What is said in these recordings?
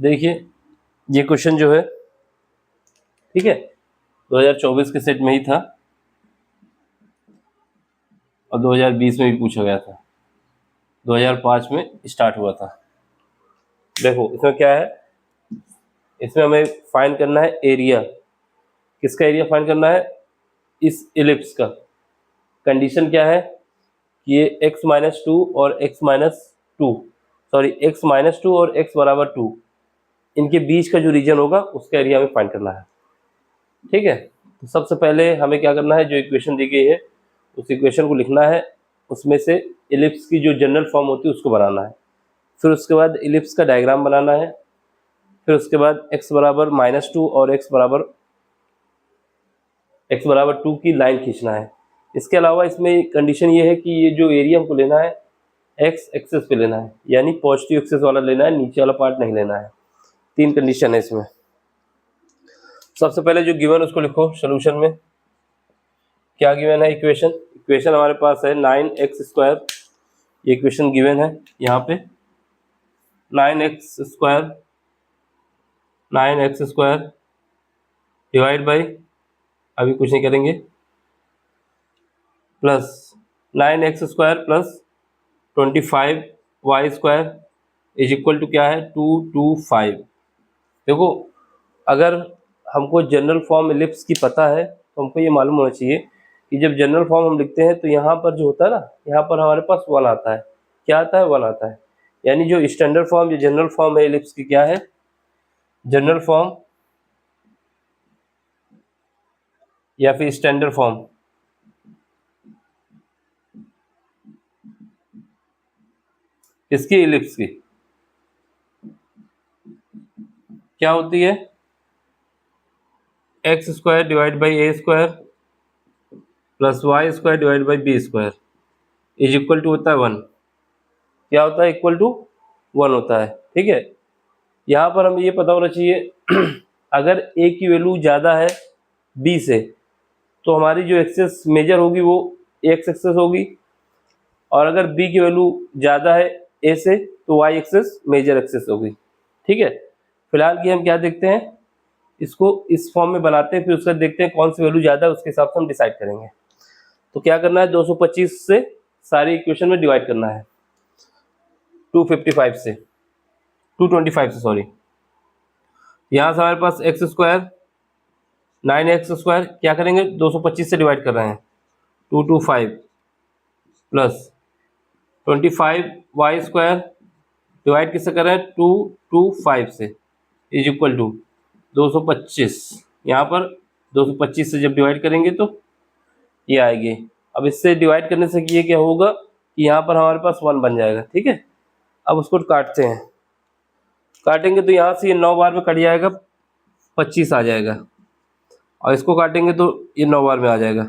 देखिए ये क्वेश्चन जो है, ठीक है, 2024 के सेट में ही था और 2020 में भी पूछा गया था, 2005 में स्टार्ट हुआ था। देखो इसमें क्या है, इसमें हमें फाइंड करना है एरिया। किसका एरिया फाइंड करना है? इस इलिप्स का। कंडीशन क्या है कि ये x-2 और x-2 सॉरी x-2 और x बराबर 2 इनके बीच का जो रीजन होगा उसका एरिया हमें फाइंड करना है। ठीक है, तो सबसे पहले हमें क्या करना है, जो इक्वेशन दी गई है उस इक्वेशन को लिखना है, उसमें से इलिप्स की जो जनरल फॉर्म होती है उसको बनाना है। फिर उसके बाद इलिप्स का डायग्राम बनाना है। फिर उसके बाद x बराबर -2 और x बराबर 2 की लाइन खींचना है। इसके अलावा इसमें कंडीशन ये है कि ये जो एरिया हमको लेना है x एक्सेस पे लेना है, यानी पॉजिटिव एक्सेस वाला लेना है, नीचे वाला पार्ट नहीं लेना है। 3 कंडीशन है इसमें। सबसे पहले जो गिवन उसको लिखो सोल्यूशन में। क्या गिवन है? इक्वेशन हमारे पास है 9x²। ये इक्वेशन गिवन है यहाँ पे 9x² डिवाइड बाई, अभी कुछ नहीं करेंगे, plus 9x² plus 25y² is equal to क्या है? 225। देखो अगर हमको जनरल फॉर्म इलिप्स की पता है तो हमको ये मालूम होना चाहिए कि जब जनरल फॉर्म हम लिखते हैं तो यहाँ पर जो होता है ना, यहाँ पर हमारे पास 1 आता है। क्या आता है? 1 आता है। यानी जो स्टैंडर्ड फॉर्म, जो जनरल फॉर्म है इलिप्स की, क्या है? जनरल फॉर्म या फिर स्टैंडर्ड फॉर्म, इसकी इलिप्स की क्या होती है? x² divide by a² plus y² divide by b² is equal to होता है 1। क्या होता है? इक्वल टू 1 होता है। ठीक है, यहाँ पर हमें ये पता होना चाहिए अगर a की वैल्यू ज़्यादा है b से तो हमारी जो एक्सेस मेजर होगी वो x एक्सेस होगी, और अगर b की वैल्यू ज़्यादा है a से तो y एक्सेस मेजर एक्सेस होगी। ठीक है, फिलहाल की हम क्या देखते हैं, इसको इस फॉर्म में बनाते हैं, फिर उसका देखते हैं कौन सी वैल्यू ज़्यादा है, उसके हिसाब से हम डिसाइड करेंगे। तो क्या करना है, 225 से सारी इक्वेशन में डिवाइड करना है, 225 से 225 से सॉरी। यहाँ से हमारे पास x², 9x² क्या करेंगे, 225 से डिवाइड कर रहे हैं, 225 प्लस 25y² डिवाइड किससे कर रहे हैं? 225 से इज इक्वल टू 225। यहाँ पर 225 से जब डिवाइड करेंगे तो ये आएगी। अब इससे डिवाइड करने से ये क्या होगा कि यहाँ पर हमारे पास 1 बन जाएगा। ठीक है, अब उसको काटते हैं, काटेंगे तो यहाँ से ये 9 बार में कट जाएगा, 25 आ जाएगा, और इसको काटेंगे तो ये 9 बार में आ जाएगा।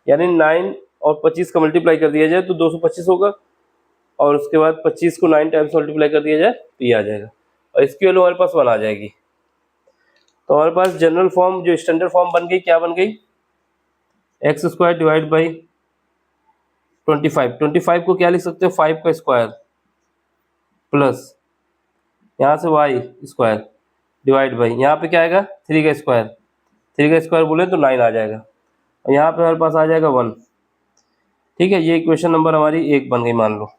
यानी 9 और 25 का मल्टीप्लाई कर दिया जाए तो 225 होगा, और उसके बाद 25 को 9 टाइम्स मल्टीप्लाई कर दिया जाए तो ये आ जाएगा, और इसकी वैल्यू हमारे पास 1 आ जाएगी। तो हमारे पास जनरल फॉर्म, जो स्टैंडर्ड फॉर्म बन गई, क्या बन गई? x² डिवाइड बाई 25 को क्या लिख सकते हो? 5 का स्क्वायर प्लस यहाँ से y² डिवाइड बाई, यहाँ पे क्या आएगा? 3 का स्क्वायर, 3 का स्क्वायर बोले तो 9 आ जाएगा, और यहाँ पे हमारे पास आ जाएगा 1। ठीक है, ये इक्वेशन नंबर हमारी 1 बन गई, मान लो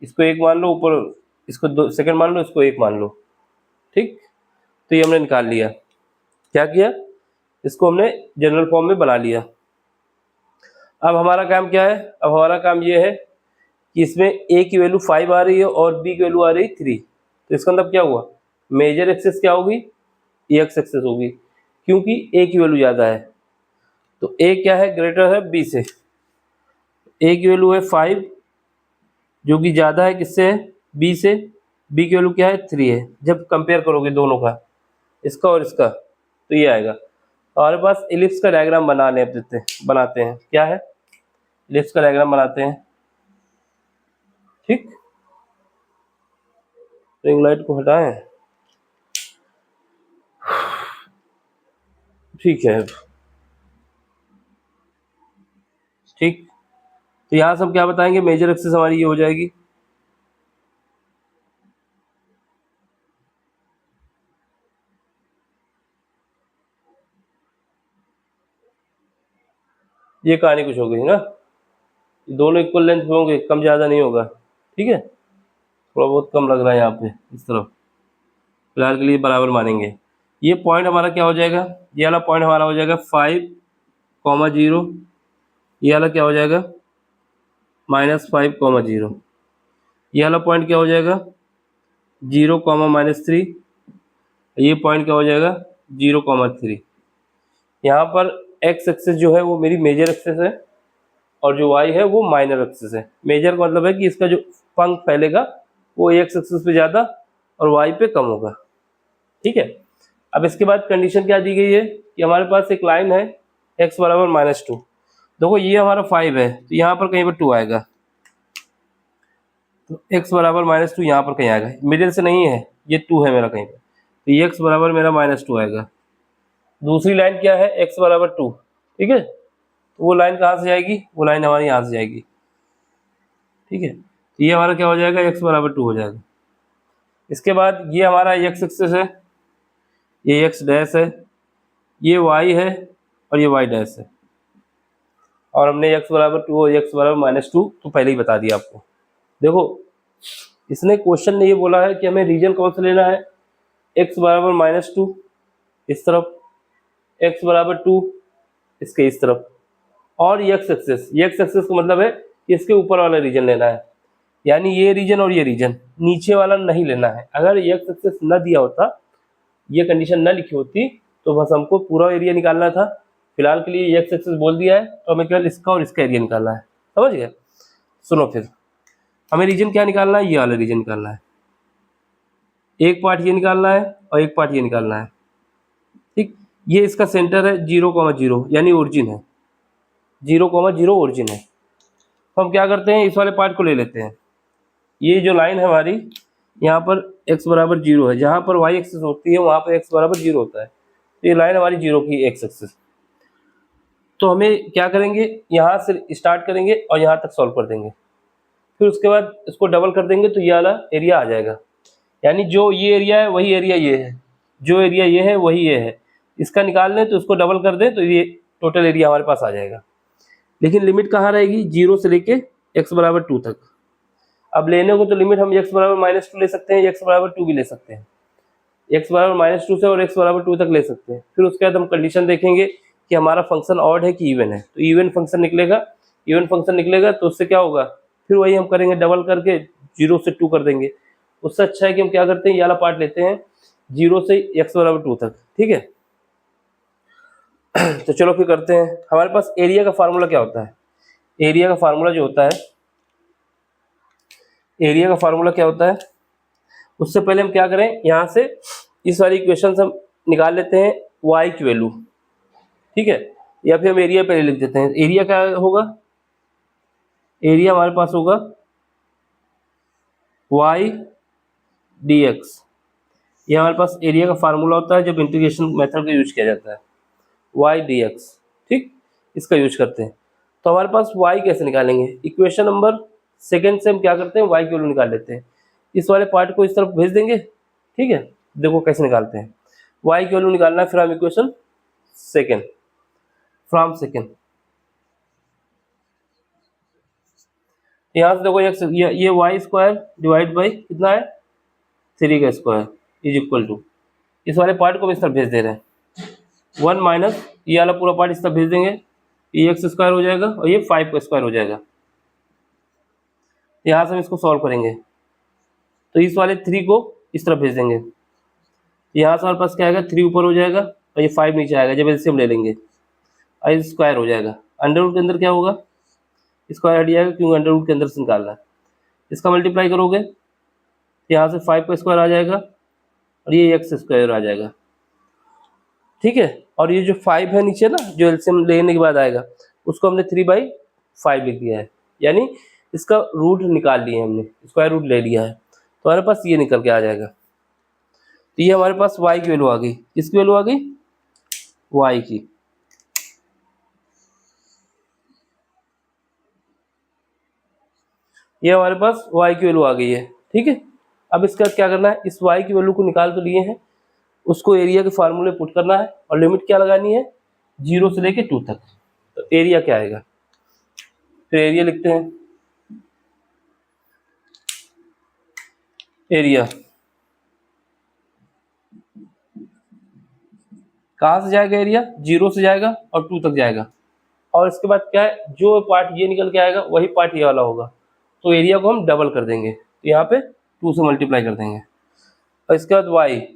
इसको 1 मान लो, ऊपर इसको 2 सेकंड मान लो, इसको 1 मान लो। ठीक, तो ये हमने निकाल लिया। क्या किया? इसको हमने जनरल फॉर्म में बना लिया। अब हमारा काम क्या है? अब हमारा काम ये है कि इसमें a की वैल्यू 5 आ रही है और b की वैल्यू आ रही है 3, तो इसका मतलब क्या हुआ? मेजर एक्सेस क्या होगी? x एक्सेस होगी, क्योंकि a की वैल्यू ज़्यादा है। तो a क्या है? ग्रेटर है b से। a की वैल्यू है 5 जो कि ज़्यादा है किससे? b से। b की वैल्यू क्या है? 3 है। जब कंपेयर करोगे दोनों का, इसका और इसका, तो ये आएगा। हमारे पास इलिप्स का डायग्राम बनाते हैं। क्या है? इलिप्स का डायग्राम बनाते हैं। ठीक, रिंग लाइट को हटाएं। ठीक है, ठीक, तो यहाँ से हम क्या बताएंगे? मेजर एक्सिस हमारी ये हो जाएगी, ये कहानी कुछ हो गई ना, दोनों इक्वल लेंथ में होंगे, कम ज़्यादा नहीं होगा, ठीक है। थोड़ा बहुत कम लग रहा है यहाँ पे इस तरफ, फिलहाल के लिए बराबर मानेंगे। ये पॉइंट हमारा क्या हो जाएगा, ये वाला पॉइंट हमारा हो जाएगा 5,0, ये वाला क्या हो जाएगा -5,0, ये वाला पॉइंट क्या हो जाएगा 0, -3, ये पॉइंट क्या हो जाएगा 0, 3। यहाँ पर एक्स एक्सिस जो है वो मेरी मेजर एक्सिस है और जो वाई है वो माइनर एक्सिस है। मेजर का मतलब है कि इसका जो पंख फैलेगा वो एक्स एक्सिस पे ज़्यादा और वाई पे कम होगा, ठीक है। अब इसके बाद कंडीशन क्या दी गई है कि हमारे पास एक लाइन है x बराबर -2। देखो ये हमारा 5 है तो यहाँ पर कहीं पर 2 आएगा, तो x बराबर -2 यहाँ पर कहीं आएगा, मिडिल से नहीं है, ये 2 है मेरा कहीं पर, तो ये x बराबर मेरा -2 आएगा। दूसरी लाइन क्या है x बराबर 2, ठीक है। तो वो लाइन कहाँ से जाएगी, वो लाइन हमारी यहाँ से जाएगी, ठीक है। तो ये हमारा क्या हो जाएगा x बराबर 2 हो जाएगा। इसके बाद ये हमारा x एक्सिस है, ये x डैश है, ये y है और ये y डैश है, और हमने x बराबर 2 और x बराबर -2 तो पहले ही बता दिया आपको। देखो इसने क्वेश्चन ने ये बोला है कि हमें रीजन कौन सा लेना है, x बराबर -2 इस तरफ, x बराबर 2 इसके इस तरफ, और ये x एक्सिस का मतलब है कि इसके ऊपर वाला रीजन लेना है, यानी ये रीजन और ये रीजन, नीचे वाला नहीं लेना है। अगर ये x एक्सिस न दिया होता, ये कंडीशन न लिखी होती, तो बस हमको पूरा एरिया निकालना था। फिलहाल के लिए x एक्सिस बोल दिया है तो हमें केवल इसका और इसका एरिया निकालना है, समझ गए। सुनो फिर हमें रीजन क्या निकालना है, ये वाला रीजन निकालना है, एक पार्ट ये निकालना है और एक पार्ट ये निकालना है, ठीक। ये इसका सेंटर है 0,0 यानी ओरिजिन है, 0,0 ओरिजिन है। तो हम क्या करते हैं, इस वाले पार्ट को ले लेते हैं। ये जो लाइन है हमारी यहाँ पर x बराबर 0 है, जहाँ पर y एक्सिस होती है वहाँ पर x बराबर 0 होता है, तो ये लाइन हमारी 0 की x एक्सिस। तो हमें क्या करेंगे, यहाँ से स्टार्ट करेंगे और यहाँ तक सॉल्व कर देंगे, फिर उसके बाद इसको डबल कर देंगे तो ये वाला एरिया आ जाएगा, यानी जो ये एरिया है वही एरिया ये है, जो एरिया ये है वही ये है। इसका निकाल लें तो इसको डबल कर दें तो ये टोटल एरिया हमारे पास आ जाएगा। लेकिन लिमिट कहाँ रहेगी, 0 से लेके x बराबर 2 तक। अब लेने को तो लिमिट हम x बराबर -2 ले सकते हैं, x बराबर 2 भी ले सकते हैं, x बराबर -2 से और x बराबर 2 तक ले सकते हैं। फिर उसके बाद हम कंडीशन देखेंगे कि हमारा फंक्शन ऑड है कि इवन है, तो इवन फंक्शन निकलेगा, इवन फंक्शन निकलेगा तो उससे क्या होगा, फिर वही हम करेंगे डबल करके 0 से 2 कर देंगे। उससे अच्छा है कि हम क्या करते हैं, ये वाला पार्ट लेते हैं 0 से x बराबर 2 तक, ठीक है। तो चलो फिर करते हैं। हमारे पास एरिया का फार्मूला क्या होता है, एरिया का फार्मूला जो होता है, एरिया का फार्मूला क्या होता है, उससे पहले हम क्या करें, यहाँ से इस वाली इक्वेशन से हम निकाल लेते हैं y की वैल्यू, ठीक है, या फिर हम एरिया पहले लिख देते हैं। एरिया क्या होगा, एरिया हमारे पास होगा y dx, ये हमारे पास एरिया का फार्मूला होता है जब इंटीग्रेशन मेथड का यूज किया जाता है, y dx, ठीक, इसका यूज करते हैं। तो हमारे पास y कैसे निकालेंगे, इक्वेशन नंबर सेकेंड से हम क्या करते हैं, y की वैल्यू निकाल लेते हैं, इस वाले पार्ट को इस तरफ भेज देंगे, ठीक है। देखो कैसे निकालते हैं, y की वैल्यू निकालना है from equation second, from second. यहाँ से देखो ये y स्क्वायर डिवाइड बाई कितना है 3 का स्क्वायर इज इक्वल टू, इस वाले पार्ट को हम इस तरफ भेज दे रहे हैं, 1 माइनस ये वाला पूरा पार्ट इस तरफ भेज देंगे, ये x स्क्वायर हो जाएगा और ये 5 का स्क्वायर हो जाएगा। यहाँ से हम इसको सॉल्व करेंगे तो इस वाले 3 को इस तरफ भेज देंगे, यहाँ से हमारे पास क्या आएगा 3 ऊपर हो जाएगा और ये 5 नीचे आएगा, जब एलसीएम ले लेंगे और ये स्क्वायर हो जाएगा। अंडर रूट के अंदर क्या होगा, स्क्वायर हट जाएगा क्योंकि अंडर रूट के अंदर से निकालना है। इसका मल्टीप्लाई करोगे तो यहाँ से 5 का स्क्वायर आ जाएगा और ये एक्स स्क्वायर आ जाएगा, ठीक है। और ये जो 5 है नीचे ना, जो एलसीएम लेने के बाद आएगा, उसको हमने 3/5 लिख दिया है, यानी इसका रूट निकाल लिए हमने, स्क्वायर रूट ले लिया है, तो हमारे पास ये निकल के आ जाएगा। तो ये हमारे पास y की वैल्यू आ गई, किसकी वैल्यू आ गई, y की। ये हमारे पास y की वैल्यू आ गई है, ठीक है। अब इसका क्या करना है, इस y की वैल्यू को निकाल तो लिए हैं, उसको एरिया के फार्मूले पुट करना है और लिमिट क्या लगानी है 0 से लेके 2 तक। तो एरिया क्या आएगा, फिर एरिया लिखते हैं। एरिया कहाँ से जाएगा, एरिया 0 से जाएगा और 2 तक जाएगा, और इसके बाद क्या है, जो पार्ट ये निकल के आएगा वही पार्ट ये वाला होगा, तो एरिया को हम डबल कर देंगे, तो यहाँ पे 2 से मल्टीप्लाई कर देंगे। और इसके बाद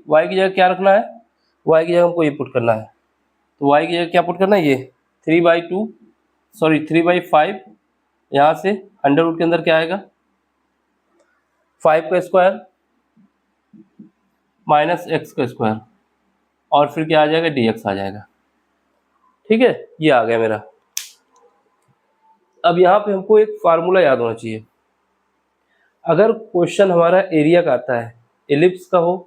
y की जगह क्या रखना है, y की जगह हमको ये पुट करना है, तो y की जगह क्या पुट करना है, ये 3/5, यहाँ से अंडर रूट के अंदर क्या आएगा 5 का स्क्वायर माइनस x का स्क्वायर, और फिर क्या आ जाएगा dx आ जाएगा। ठीक है, ये आ गया मेरा। अब यहाँ पे हमको एक फार्मूला याद होना चाहिए। अगर क्वेश्चन हमारा एरिया का आता है, एलिप्स का हो,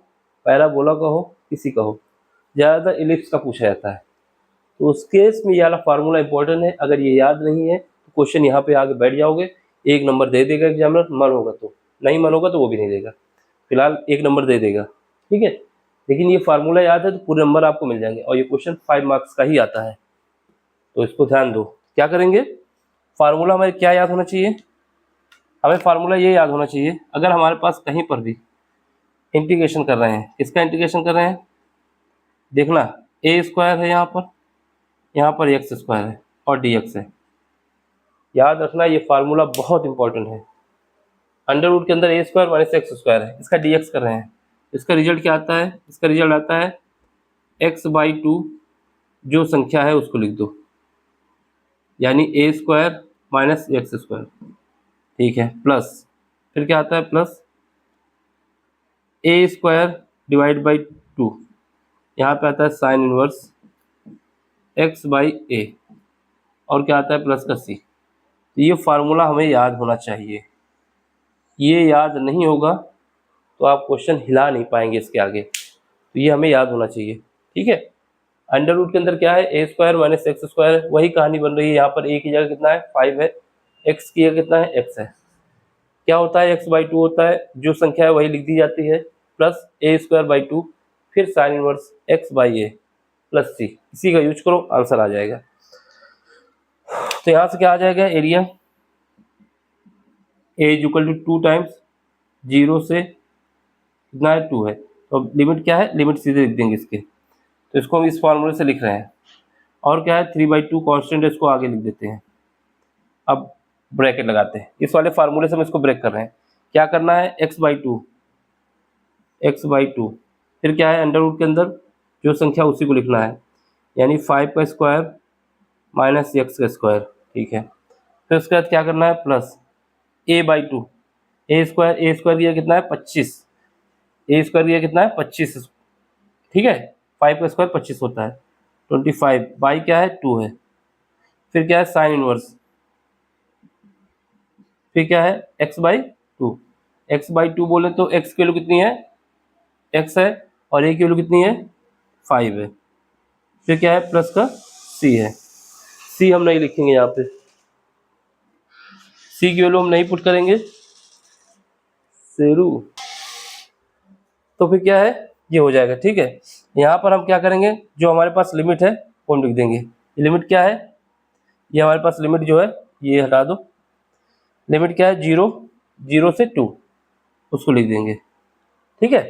पैराबोला का हो, किसी का हो, ज़्यादातर एलिप्स का पूछा जाता है, तो उस केस में ये वाला फार्मूला इंपॉर्टेंट है। अगर ये याद नहीं है तो क्वेश्चन यहाँ पे आगे बैठ जाओगे, 1 नंबर दे देगा एग्जामिनर, मन होगा तो, नहीं मन होगा तो वो भी नहीं देगा, फिलहाल 1 नंबर दे देगा। ठीक है, लेकिन ये फार्मूला याद है तो पूरे नंबर आपको मिल जाएंगे, और ये क्वेश्चन 5 मार्क्स का ही आता है, तो इसको ध्यान दो। क्या करेंगे, फार्मूला हमें क्या याद होना चाहिए, हमें फार्मूला ये याद होना चाहिए, अगर हमारे पास कहीं पर भी इंटीग्रेशन कर रहे हैं, इसका इंटीग्रेशन कर रहे हैं, देखना a स्क्वायर है यहाँ पर एक्स स्क्वायर है और dx है, याद रखना ये फार्मूला बहुत इंपॉर्टेंट है। अंडर रूट के अंदर a square minus x square है, इसका dx कर रहे हैं, इसका रिजल्ट क्या आता है, इसका रिजल्ट आता है x/2, जो संख्या है उसको लिख दो, यानी a square minus x square. ठीक है, प्लस फिर क्या आता है, plus a square divide by 2, यहाँ पे आता है साइन इनवर्स x/a, और क्या आता है प्लस का c। तो ये फार्मूला हमें याद होना चाहिए, ये याद नहीं होगा तो आप क्वेश्चन हिला नहीं पाएंगे इसके आगे, तो ये हमें याद होना चाहिए। ठीक है, अंडर रूट के अंदर क्या है, a square minus x square है, वही कहानी बन रही है। यहाँ पर a की जगह कितना है 5 है, x की जगह कितना है x है, क्या होता है x/2 होता है, जो संख्या है वही लिख दी जाती है, प्लस a²/2, फिर sine inverse x/a plus c, इसी का यूज करो आंसर आ जाएगा। तो यहाँ से क्या आ जाएगा, एरिया a = 2 टाइम्स 0 से कितना है 2 है, तो लिमिट क्या है, लिमिट सीधे लिख देंगे इसके, तो इसको हम इस फॉर्मूले से लिख रहे हैं, और क्या है 3/2 कांस्टेंट है, इसको आगे लिख देते हैं। अब ब्रैकेट लगाते हैं, इस वाले फार्मूले से हम इसको ब्रेक कर रहे हैं। क्या करना है, x/2, फिर क्या है अंडर रूट के अंदर जो संख्या उसी को लिखना है, यानी 5 का स्क्वायर माइनस एक्स का स्क्वायर। ठीक है, फिर उसके बाद क्या करना है, प्लस a/2, a स्क्वायर किया कितना है 25, a स्क्वायर किया कितना है 25। ठीक है, 5 का स्क्वायर 25 होता है, 25 बाई क्या है 2 है, फिर क्या है साइन इनवर्स, फिर क्या है x/2, x/2 बोले तो x की वैल्यू कितनी है, x है, और a की वैल्यू कितनी है 5 है, फिर क्या है प्लस का c है, c हम नहीं लिखेंगे यहाँ पे, c की वैल्यू हम नहीं पुट करेंगे, शेरू, तो फिर क्या है ये हो जाएगा। ठीक है, यहाँ पर हम क्या करेंगे, जो हमारे पास लिमिट है वो हम लिख देंगे। लिमिट क्या है, ये हमारे पास लिमिट जो है ये हटा दो, लिमिट क्या है 0 से 2, उसको लिख देंगे। ठीक है,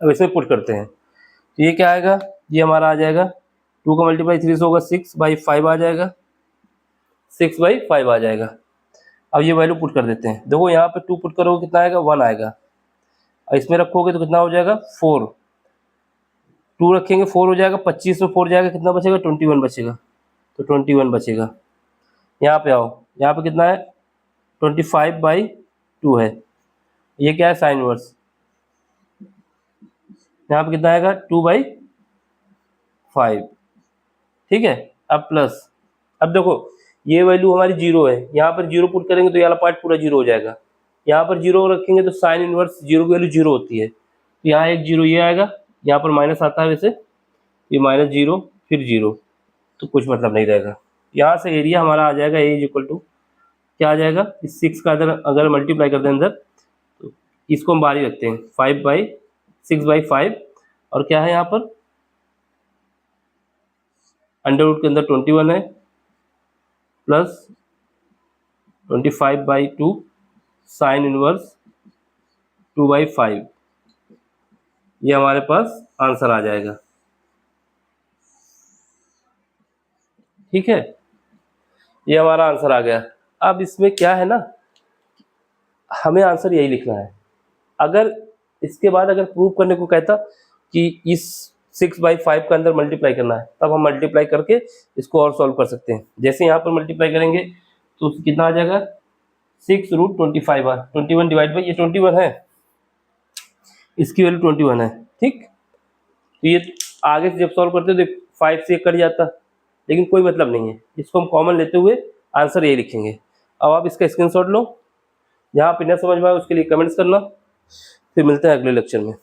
अब इसमें पुट करते हैं, तो ये क्या आएगा, ये हमारा आ जाएगा 2 का मल्टीप्लाई 3 से होगा 6/5 आ जाएगा, 6/5 आ जाएगा। अब ये वैल्यू पुट कर देते हैं, देखो यहाँ पे 2 पुट करोगे कितना आएगा 1 आएगा, और इसमें रखोगे तो कितना हो जाएगा 4, 2 रखेंगे 4 हो जाएगा, 25 में 4 जाएगा कितना बचेगा 21 बचेगा, तो 21 बचेगा। यहाँ पे आओ, यहाँ पे कितना है 25/2 है, ये क्या है साइन इनवर्स, यहाँ पे कितना आएगा 2/5। ठीक है, अब प्लस, अब देखो ये वैल्यू हमारी 0 है, यहाँ पर 0 पुट करेंगे तो ये वाला पार्ट पूरा 0 हो जाएगा, यहाँ पर 0 रखेंगे तो साइन इनवर्स 0 की वैल्यू 0 होती है, तो यहाँ एक 0 ये आएगा, यहाँ पर माइनस आता है वैसे, ये -0 फिर 0, तो कुछ मतलब नहीं रहेगा। यहाँ से एरिया हमारा आ जाएगा a = क्या आ जाएगा, इस 6 का अगर मल्टीप्लाई कर दें अंदर, तो इसको हम बाहर ही रखते हैं 6/5, और क्या है यहाँ पर अंडर रूट के अंदर 21 है, प्लस 25/2 साइन इनवर्स 2/5, ये हमारे पास आंसर आ जाएगा। ठीक है, ये हमारा आंसर आ गया। अब इसमें क्या है ना, हमें आंसर यही लिखना है। अगर इसके बाद अगर प्रूव करने को कहता कि इस 6/5 के अंदर मल्टीप्लाई करना है, तब हम मल्टीप्लाई करके इसको और सॉल्व कर सकते हैं। जैसे यहाँ पर मल्टीप्लाई करेंगे तो कितना आ जाएगा, 6√25 21 डिवाइड बाई, ये 21 है, इसकी वैल्यू 21 है। ठीक, तो ये आगे से जब सॉल्व करते तो 5 से कट जाता, लेकिन कोई मतलब नहीं है, इसको हम कॉमन लेते हुए आंसर ये लिखेंगे। अब आप इसका स्क्रीनशॉट लो, जहाँ पे न समझ में आए उसके लिए कमेंट्स करना। फिर मिलते हैं अगले लेक्चर में।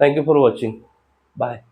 Thank you for watching, bye.